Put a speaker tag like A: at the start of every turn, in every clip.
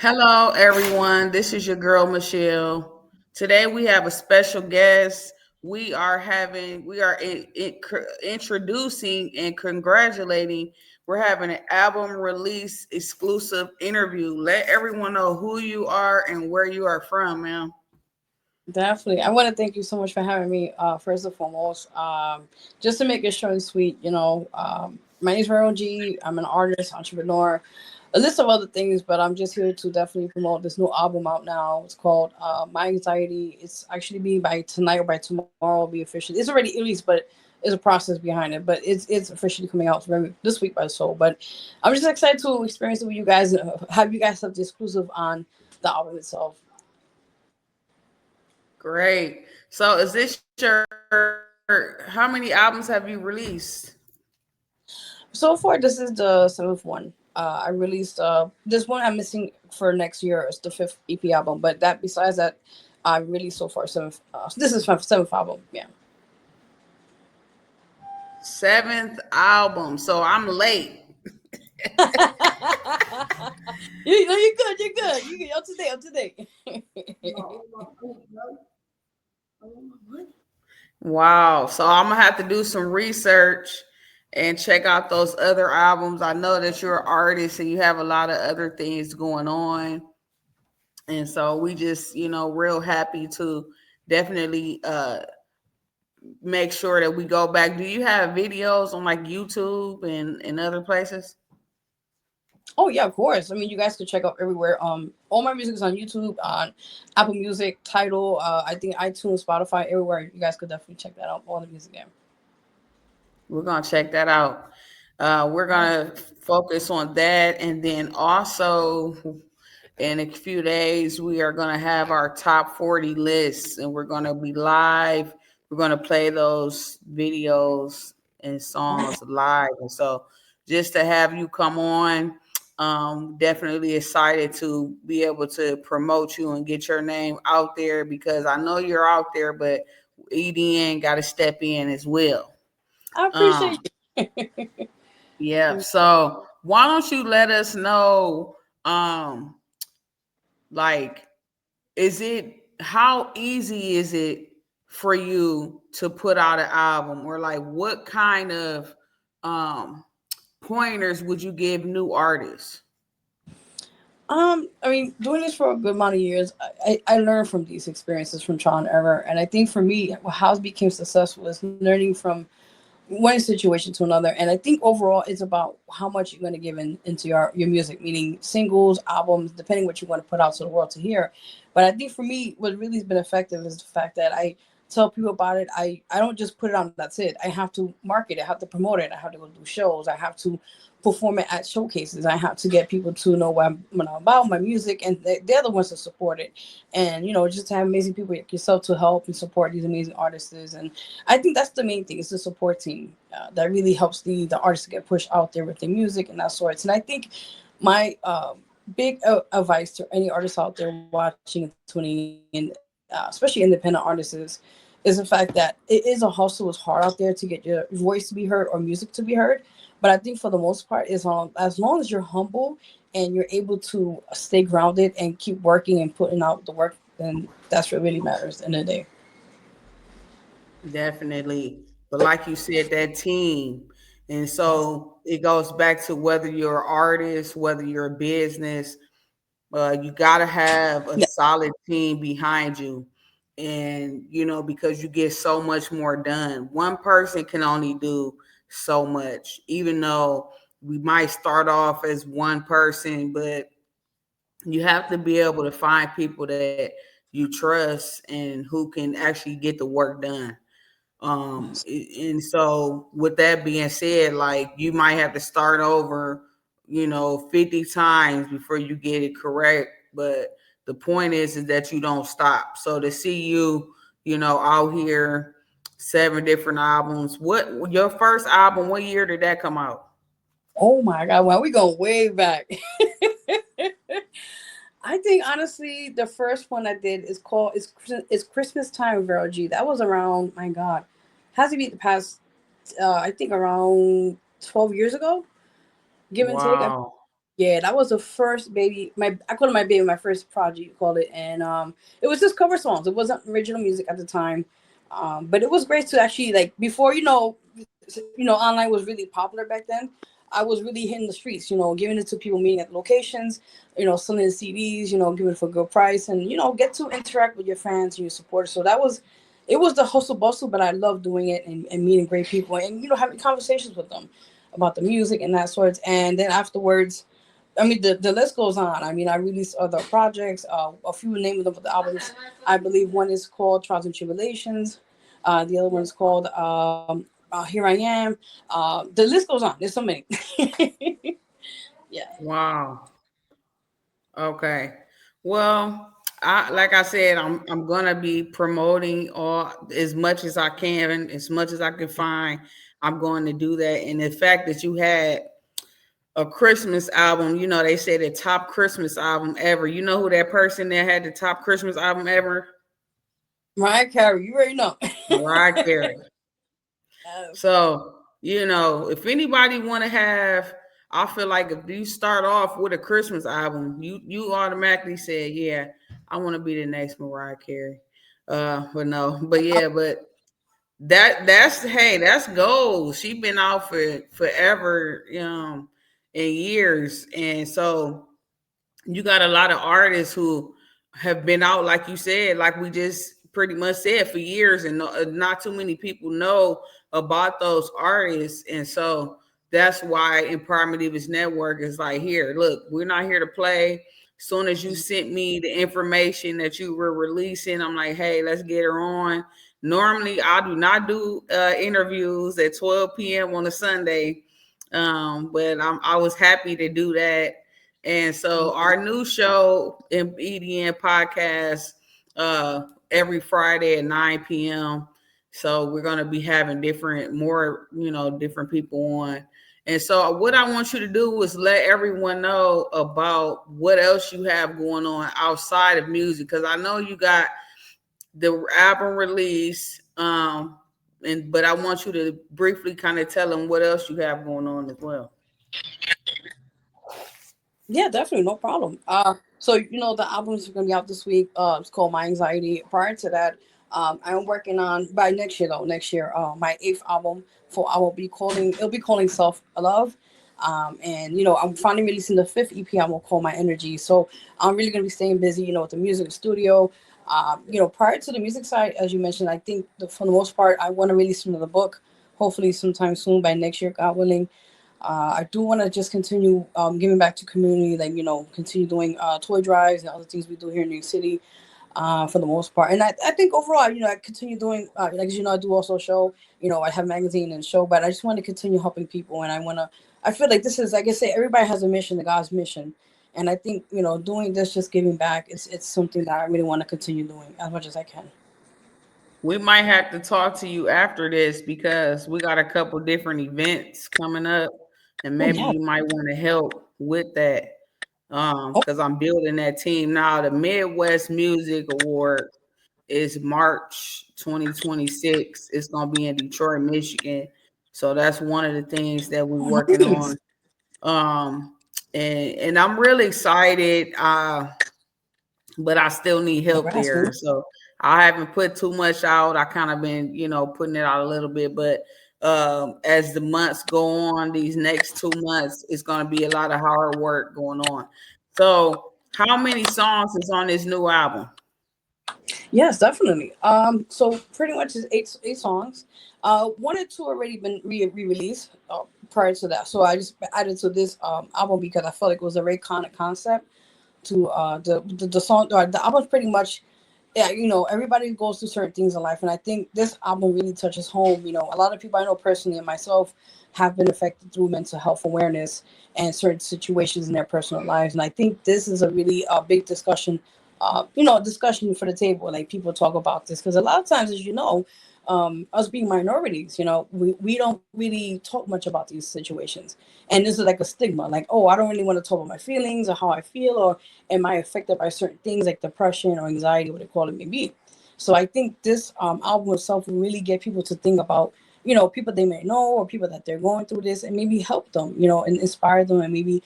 A: Hello, everyone. This is your girl, Michelle. Today we have a special guest. We are introducing and congratulating. We're having an album release exclusive interview. Let everyone know who you are and where you are from, ma'am.
B: Definitely. I want to thank you so much for having me, first and foremost. Just to make it short and sweet, my name is Vero G. I'm an artist, entrepreneur, a list of other things, but I'm just here to definitely promote this new album out now. It's called My Anxiety. It's actually being by tonight or by tomorrow will be official. It's already released, but there's a process behind it. But it's officially coming out this week by soul. But I'm just excited to experience it with you guys and have you guys have the exclusive on the album itself.
A: Great. So, is this how many albums have you released?
B: So far, this is the seventh one. I released this one I'm missing for next year is the fifth EP album, but that besides that, I released so far seventh. This is my seventh album. Yeah.
A: Seventh album. So, I'm late.
B: you know you're good. You're good. You up to date. Up to date.
A: Wow. So I'm gonna have to do some research and check out those other albums. I know that you're an artist and you have a lot of other things going on. And so we just, real happy to definitely make sure that we go back. Do you have videos on like YouTube and other places?
B: Oh yeah, of course. I mean, you guys can check out everywhere. All my music is on YouTube, on Apple Music, Title. I think iTunes, Spotify, everywhere. You guys could definitely check that out. All the music there.
A: We're gonna check that out. We're gonna focus on that, and then also in a few days we are gonna have our top 40 lists, and we're gonna be live. We're gonna play those videos and songs live, and so just to have you come on, definitely excited to be able to promote you and get your name out there because I know you're out there, but EDN got to step in as well.
B: I appreciate
A: Um,
B: you.
A: yeah. So why don't you let us know, um, like, is it how easy is it for you to put out an album, or like what kind of um pointers would you give new artists?
B: I mean, doing this for a good amount of years, I learned from these experiences from trial and error. And I think for me, how it became successful is learning from one situation to another. And I think overall, it's about how much you're going to give into your music, meaning singles, albums, depending what you want to put out to the world to hear. But I think for me, what really has been effective is the fact that I tell people about it. I don't just put it on, that's it. I have to market it, I have to promote it, I have to go do shows, I have to perform it at showcases, I have to get people to know what I'm about, my music, and they're the ones to support it. And just to have amazing people like yourself to help and support these amazing artists. And I think that's the main thing, is the support team that really helps the artists get pushed out there with their music and that sorts. And I think my big advice to any artists out there watching and tuning in, especially independent artists, is the fact that it is a hustle. It's hard out there to get your voice to be heard or music to be heard. But I think for the most part, as long as you're humble and you're able to stay grounded and keep working and putting out the work, then that's what really matters in the day.
A: Definitely. But like you said, that team. And so it goes back to whether you're an artist, whether you're a business, you got to have a
B: Yeah.
A: solid team behind you. And, because you get so much more done. One person can only do so much, even though we might start off as one person, but you have to be able to find people that you trust and who can actually get the work done. And so with that being said, like you might have to start over, 50 times before you get it correct. But the point is that you don't stop. So to see you, out here, seven different albums. What your first album? What year did that come out?
B: Oh my God! Wow, we going way back. I think honestly, the first one I did is called it's Christmas Time, Vero G. That was around, my God, has to be the past, I think around 12 years ago, give and take.
A: Wow.
B: Yeah, that was the first baby. My I called it my baby, my first project. You called it, and it was just cover songs. It wasn't original music at the time, but it was great to actually like before online was really popular back then. I was really hitting the streets, giving it to people, meeting at locations, selling the CDs, giving it for a good price, and get to interact with your fans and your supporters. So it was the hustle bustle, but I love doing it and meeting great people and having conversations with them about the music and that sorts. And then afterwards, I mean, the list goes on. I mean, I released other projects, a few names of the albums. I believe one is called Trials and Tribulations. The other one is called Here I Am. The list goes on. There's so many. Yeah.
A: Wow. Okay. Well, I like I said, I'm gonna be promoting all as much as I can and as much as I can find. I'm going to do that. And the fact that you had a Christmas album, they say the top Christmas album ever. You know who that person that had the top Christmas album ever?
B: Mariah Carey, you already know.
A: Mariah Carey.
B: Yes.
A: So, if anybody want to have, I feel like if you start off with a Christmas album, you automatically say, yeah, I want to be the next Mariah Carey. But no, but yeah, but that's hey, that's gold. She been out for forever, and years, and so you got a lot of artists who have been out, like you said, like we just pretty much said, for years, and not too many people know about those artists. And so that's why Empowerment Divas Network is like, here, look, we're not here to play. Soon as you sent me the information that you were releasing, I'm like, hey, let's get her on. Normally, I do not do interviews at 12 p.m. on a Sunday, but I was happy to do that. And so our new show in EDN podcast every Friday at 9 p.m. So we're gonna be having different people on. And so what I want you to do is let everyone know about what else you have going on outside of music. Cause I know you got the album release. But I want you to briefly kind of tell them what else you have going on as well.
B: Yeah, definitely, no problem. So the albums are gonna be out this week. It's called My Anxiety. Prior to that, I'm working on by next year though. Next year, my eighth album for I will be calling it'll be calling Self Love. And I'm finally releasing the fifth EP. I'm gonna call My Energy. So I'm really gonna be staying busy. With the music studio. Prior to the music side, as you mentioned, I think for the most part, I want to release another book. Hopefully, sometime soon by next year, God willing. I do want to just continue giving back to community, like continue doing toy drives and other things we do here in New York City, for the most part. And I think overall, I continue doing like I do also a show. I have a magazine and show, but I just want to continue helping people, and I feel like this is, like I say, everybody has a mission, the God's mission, and I think doing this, just giving back, it's something that I really want to continue doing as much as I can.
A: We might have to talk to you after this because we got a couple different events coming up, and
B: Oh
A: maybe
B: yeah.
A: you might want to help with that.
B: Oh,
A: Because I'm building that team now. The Midwest Music Award is March 2026. It's gonna be in Detroit, Michigan. So that's one of the things that we're working
B: nice.
A: on. Um, and I'm really excited. But I still need help
B: Congrats,
A: there.
B: man.
A: So I haven't put too much out. I kind of been, putting it out a little bit, but as the months go on, these next 2 months, it's going to be a lot of hard work going on. So, how many songs is on this new album?
B: Yes, definitely. So pretty much it's eight songs. One or two already been re-released prior to that. So I just added to this album because I felt like it was a very concept to the song. The album's pretty much, yeah, everybody goes through certain things in life, and I think this album really touches home. A lot of people I know personally and myself have been affected through mental health awareness and certain situations in their personal lives, and I think this is a really big discussion. Discussion for the table. Like people talk about this because a lot of times, as us being minorities, we don't really talk much about these situations, and this is like a stigma. Like, oh, I don't really want to talk about my feelings or how I feel, or am I affected by certain things like depression or anxiety, what they call it may be. So I think this album itself will really get people to think about, people they may know or people that they're going through this, and maybe help them, and inspire them, and maybe,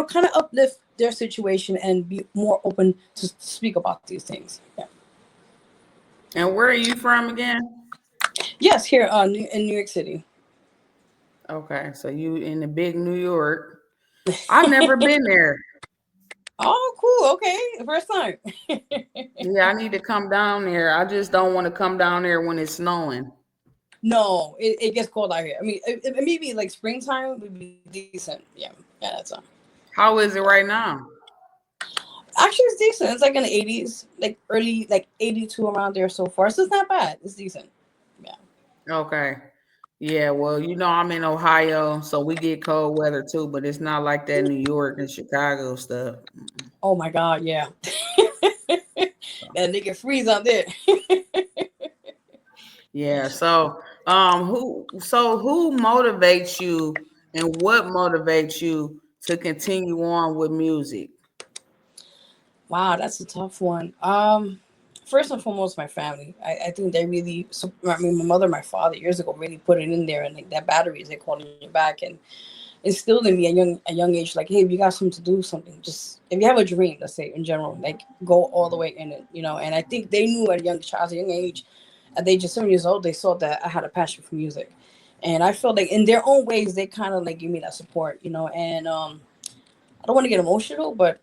B: kind of uplift their situation and be more open to speak about these things. Yeah.
A: And where are you from again?
B: Yes, here in New York City.
A: Okay, so you in the big New York. I've never been there.
B: Oh, cool. Okay, first time.
A: Yeah, I need to come down there. I just don't want to come down there when it's snowing.
B: No, it gets cold out here. I mean, maybe like springtime would be decent. Yeah, that's
A: How is it right now?
B: actually it's decent. It's like in the 80s, like early like 82 around there so far. So it's not bad. It's decent. Yeah.
A: Okay. Yeah, well, I'm in Ohio, so we get cold weather too, but it's not like that New York and Chicago stuff.
B: Oh my God, yeah. That nigga freeze out there.
A: Yeah, who motivates you and what motivates you to continue on with music?
B: Wow, that's a tough one. First and foremost, my family. I think they really. I mean, my mother, my father, years ago, really put it in there, and like that battery is they calling you back and instilled in me a young age. Like, hey, if you got something to do, something. Just if you have a dream, let's say in general, like go all the way in it. And I think they knew at a young child, a young age, at the age of 7 years old, they saw that I had a passion for music, and I felt like in their own ways, they kind of like give me that support. And I don't want to get emotional, but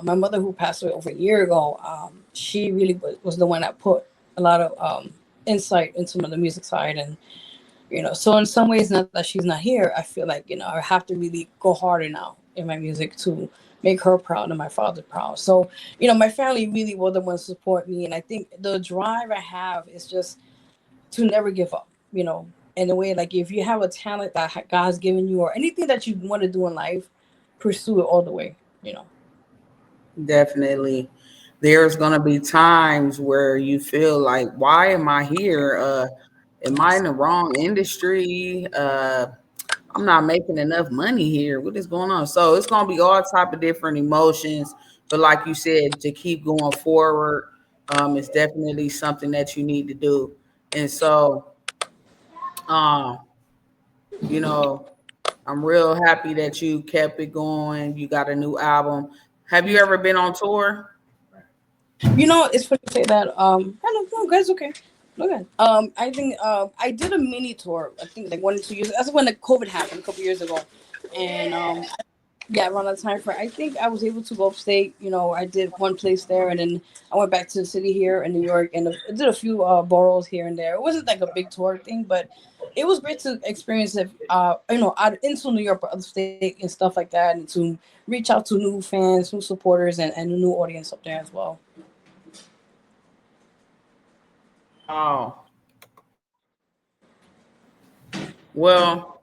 B: my mother, who passed away over a year ago, she really was the one that put a lot of insight into the music side. And, so in some ways, now that she's not here, I feel like, I have to really go harder now in my music to make her proud and my father proud. So, my family really were the ones to support me. And I think the drive I have is just to never give up. In a way, like if you have a talent that God's given you or anything that you want to do in life, pursue it all the way.
A: Definitely. There's gonna be times where you feel like, why am I here? Am I in the wrong industry? I'm not making enough money here. What is going on? So it's gonna be all type of different emotions. But like you said, to keep going forward, it's definitely something that you need to do. And so, um, you know, I'm real happy that you kept it going. You got a new album. Have you ever been on tour?
B: It's funny to say that. I don't know, guys. Okay, okay. I think I did a mini tour. I think like 1 or 2 years. That's when the COVID happened a couple years ago, and yeah, around that time frame, I think I was able to go upstate. I did one place there, and then I went back to the city here in New York, and I did a few boroughs here and there. It wasn't like a big tour thing, but it was great to experience it. Out into New York, but other state and stuff like that, and to reach out to new fans, new supporters, and a new audience up there as well.
A: Oh, well,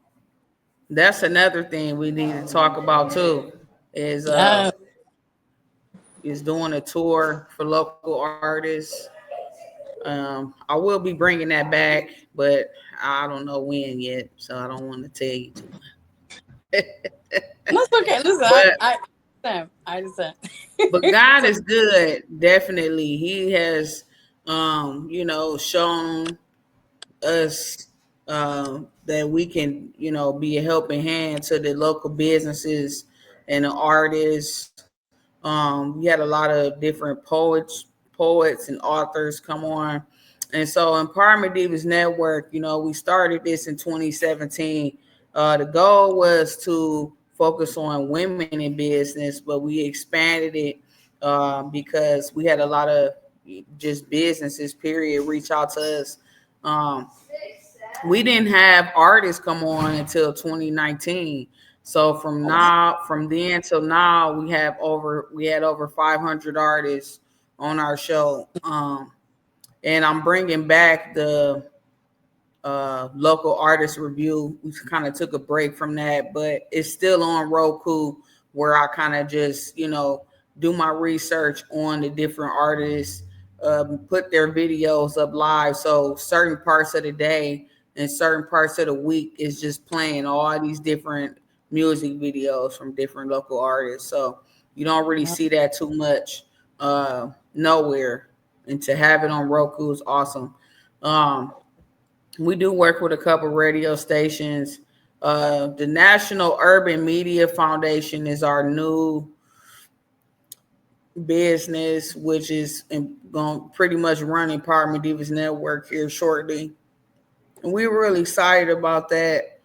A: that's another thing we need to talk about too. Is
B: Yeah.
A: doing a tour for local artists. I will be bringing that back, but I don't know when yet, so I don't want to tell you too much.
B: That's okay. Listen, I,
A: but
B: I understand. I understand.
A: but God
B: So,
A: is good. Definitely, He has, shown us that we can, be a helping hand to the local businesses and the artists. We had a lot of different poets and authors come on. And so Empowerment Divas Network, we started this in 2017. The goal was to focus on women in business, but we expanded it because we had a lot of just businesses, period, reach out to us. Um, we didn't have artists come on until 2019. So
B: oh wow.
A: from then till now, we had over 500 artists on our show. And I'm bringing back the local artist review. We kind of took a break from that, but it's still on Roku, where I kind of just do my research on the different artists, put their videos up live. So certain parts of the day and certain parts of the week is just playing all these different music videos from different local artists. So you don't really see that too much nowhere, and to have it on Roku is awesome. Um, we do work with a couple radio stations. The National Urban Media Foundation is our new business, which is going to pretty much run Empowerment Divas Network here shortly. And we were really excited about that.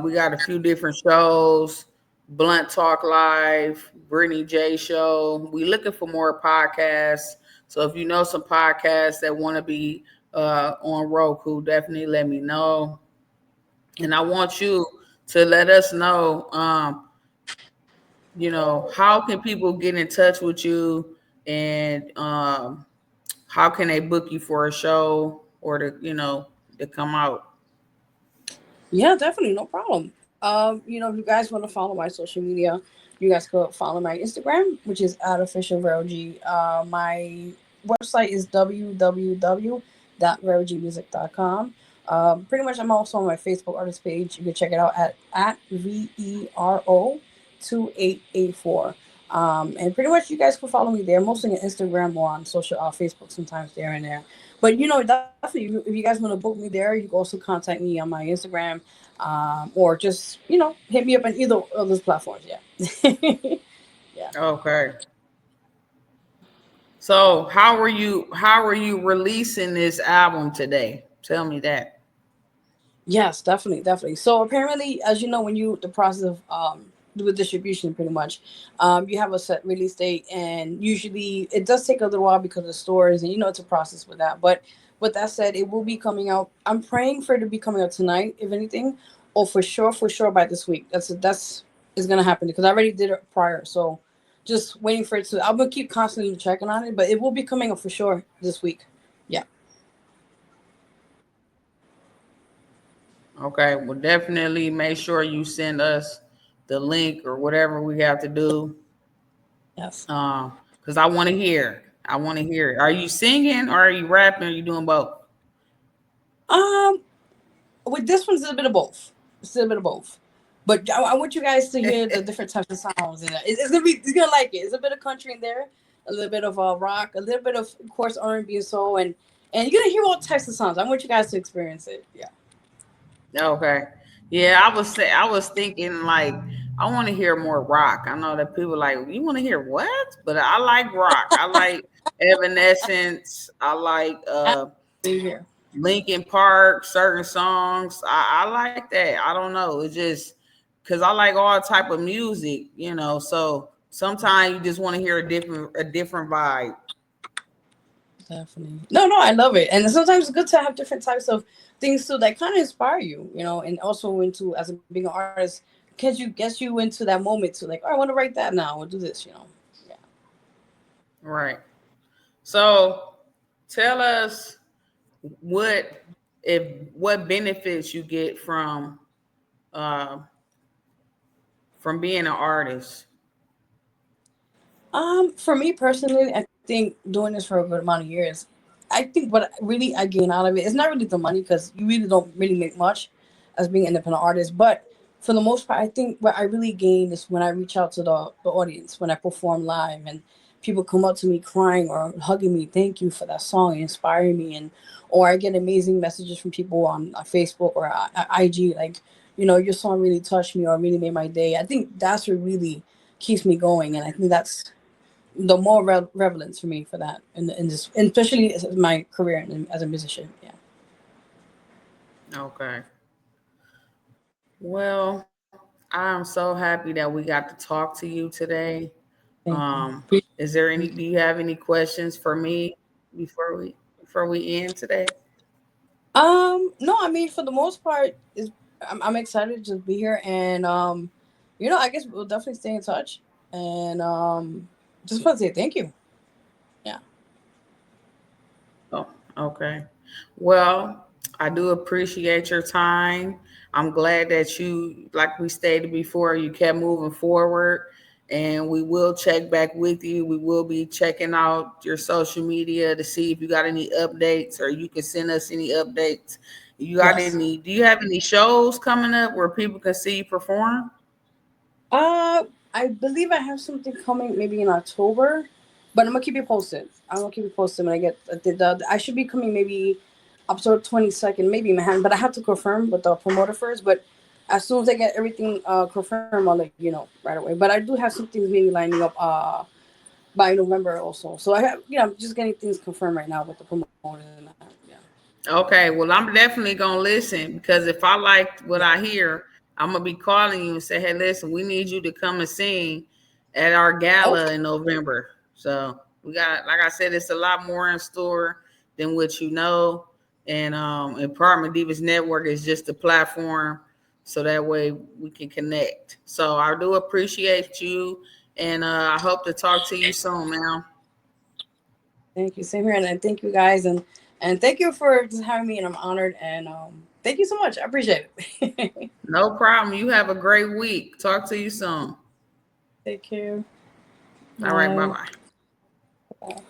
A: We got a few different shows, Blunt Talk Live, Brittany J Show. We looking for more podcasts. So if you know some podcasts that want to be on Roku, definitely let me know. And I want you to let us know, how can people get in touch with you, and how can they book you for a show or to come out?
B: Yeah, definitely, no problem. If you guys want to follow my social media, you guys could follow my Instagram, which is at official Vero G. My website is www.verogmusic.com. Pretty much, I'm also on my Facebook artist page. You can check it out at VERO2884. And pretty much, you guys can follow me there, mostly on Instagram or on social Facebook, sometimes there and there. But definitely, if you guys want to book me there, you can also contact me on my Instagram, or just hit me up on either of those platforms. Yeah. Yeah.
A: Okay. So how are you releasing this album today? Tell me that.
B: Yes, definitely, definitely. So apparently, as you know, when you the process of with distribution, pretty much, you have a set release date, and usually it does take a little while because of stores, and it's a process with that. But with that said, it will be coming out. I'm praying for it to be coming out tonight, if anything, or for sure by this week. That's is gonna happen because I already did it prior. So just waiting for it to. I'm gonna keep constantly checking on it, but it will be coming out for sure this week. Yeah.
A: Okay. Well, definitely make sure you send us the link or whatever we have to do.
B: Yes.
A: Because I want to hear. I want to hear. Are you singing or are you rapping? Or are you doing both?
B: Um. With this one's a bit of both. It's a bit of both. But I want you guys to hear the different types of sounds. And it's gonna like it. It's a bit of country in there, a little bit of rock, a little bit of course, R&B and soul, and you're gonna hear all types of sounds. I want you guys to experience it. Yeah.
A: Okay. Yeah, I was thinking like I want to hear more rock. I know that people like you want to hear what, but I like rock. I like Evanescence. I like
B: Here.
A: Linkin Park, certain songs. I like that. I don't know. It's just because I like all type of music, So sometimes you just want to hear a different vibe.
B: Definitely. No, no, I love it. And sometimes it's good to have different types of things too that kind of inspire you, and also into as a being an artist, gets you into that moment to like, oh, I want to write that now or do this. Yeah.
A: Right. So tell us what what benefits you get uh, from being an artist.
B: For me personally, I think doing this for a good amount of years, I think what really I gain out of it is not really the money because you really don't really make much as being an independent artist. But for the most part, I think what I really gain is when I reach out to the audience, when I perform live and people come up to me crying or hugging me, thank you for that song, inspiring me, and or I get amazing messages from people on Facebook or IG, like, your song really touched me or really made my day. I think that's what really keeps me going, and I think that's the more relevance for me for that in this, and especially as my career as a musician. Yeah.
A: Okay. Well, I'm so happy that we got to talk to you today.
B: Thank you.
A: Is there any? Do you have any questions for me before we end today?
B: No, I mean, for the most part, is I'm excited to be here, and I guess we'll definitely stay in touch, and just want to say thank you. Yeah.
A: Oh, okay. Well, I do appreciate your time. I'm glad that you, like we stated before, you kept moving forward. And we will check back with you. We will be checking out your social media to see if you got any updates, or you can send us any updates.
B: Yes.
A: Do you have any shows coming up where people can see you perform?
B: Uh, I believe I have something coming maybe in October, but I'm gonna keep you posted. I'm gonna keep you posted when I get I should be coming maybe October 22nd, maybe in Manhattan, but I have to confirm with the promoter first. But as soon as I get everything confirmed, I'll let you know right away. But I do have some things maybe lining up by November also. So I have, I'm just getting things confirmed right now with the promoters and that. Yeah.
A: Okay, well, I'm definitely gonna listen because if I like
B: Yeah.
A: what I hear, I'm gonna be calling you and say, "Hey, listen, we need you to come and sing at our
B: Okay.
A: gala in November." So we got, like I said, it's a lot more in store than what you know, and Apartment Divas Network is just a platform, so that way we can connect. So I do appreciate you, and I hope to talk to you soon, man.
B: Thank you. Same here. And thank you guys. And thank you for just having me. And I'm honored. And thank you so much. I appreciate it.
A: No problem. You have a great week. Talk to you soon.
B: Take care.
A: All right, bye
B: Bye.
A: bye.
B: Bye.